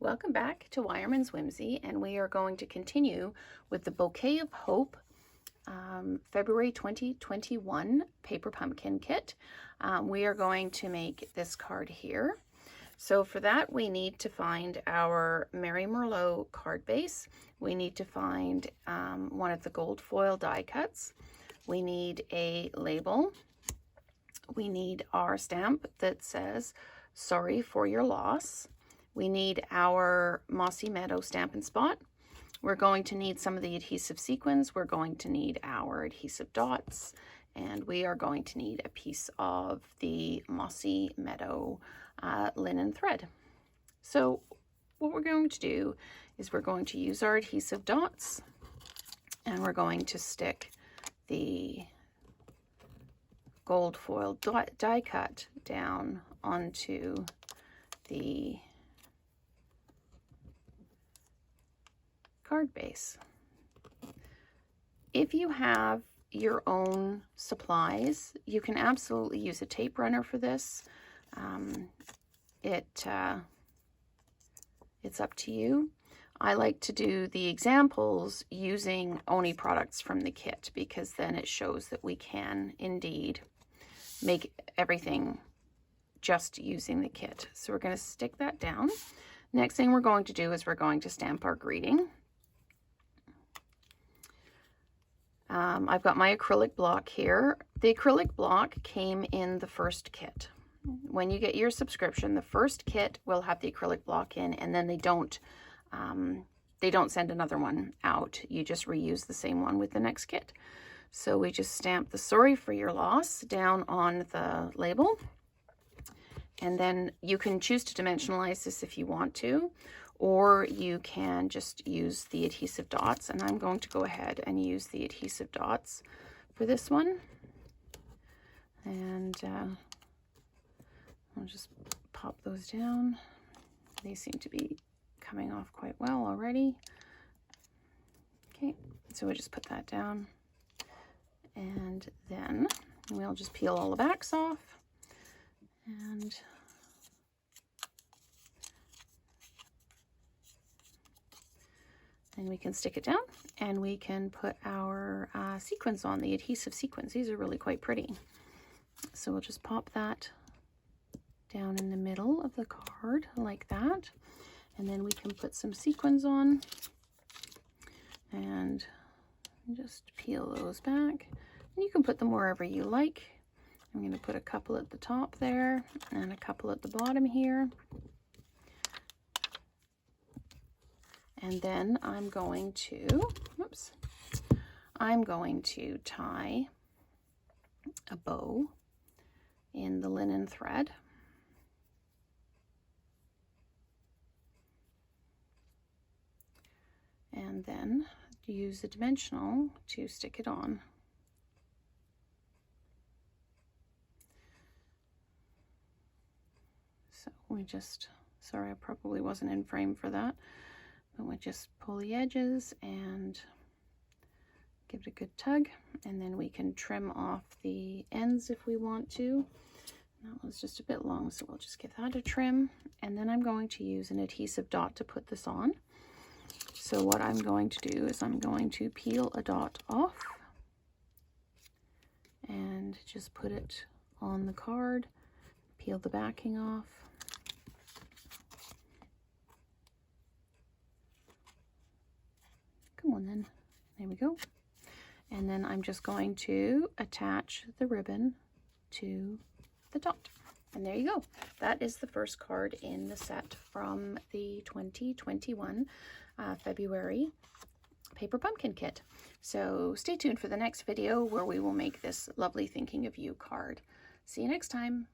Welcome back to Wireman's Whimsy, and we are going to continue with the Bouquet of Hope February 2021 Paper Pumpkin Kit. We are going to make this card here. So for that, we need to find our Merry Merlot card base. We need to find one of the gold foil die cuts. We need a label. We need our stamp that says, "Sorry for your loss." We need our Mossy Meadow Stampin' Spot. We're going to need some of the adhesive sequins. We're going to need our adhesive dots. And we are going to need a piece of the Mossy Meadow linen thread. So what we're going to do is we're going to use our adhesive dots, and we're going to stick the gold foil die cut down onto the card base. If you have your own supplies, you can absolutely use a tape runner for this. It's up to you. I like to do the examples using only products from the kit, because then it shows that we can indeed make everything just using the kit. So we're going to stick that down. Next thing we're going to do is we're going to stamp our greeting. I've got my acrylic block here. The acrylic block came in the first kit. When you get your subscription, the first kit will have the acrylic block in, and then they don't send another one out. You just reuse the same one with the next kit. So we just stamp the "Sorry for your loss" down on the label. And then you can choose to dimensionalize this if you want to, or you can just use the adhesive dots. And I'm going to go ahead and use the adhesive dots for this one. And I'll just pop those down. They seem to be coming off quite well already. Okay, so we just put that down. And then we'll just peel all the backs off. And then we can stick it down, and we can put our sequins on, the adhesive sequins. These are really quite pretty. So we'll just pop that down in the middle of the card like that. And then we can put some sequins on and just peel those back. And you can put them wherever you like. I'm going to put a couple at the top there and a couple at the bottom here. And then I'm going to tie a bow in the linen thread. And then use the dimensional to stick it on. So we just, sorry, I probably wasn't in frame for that, but we just pull the edges and give it a good tug, and then we can trim off the ends if we want to. That was just a bit long, so we'll just give that a trim. And then I'm going to use an adhesive dot to put this on. So what I'm going to do is I'm going to peel a dot off and just put it on the card, peel the backing off. Come on then, there we go. And then I'm just going to attach the ribbon to the dot. And there you go. That is the first card in the set from the 2021 February Paper Pumpkin Kit. So stay tuned for the next video where we will make this lovely Thinking of You card. See you next time.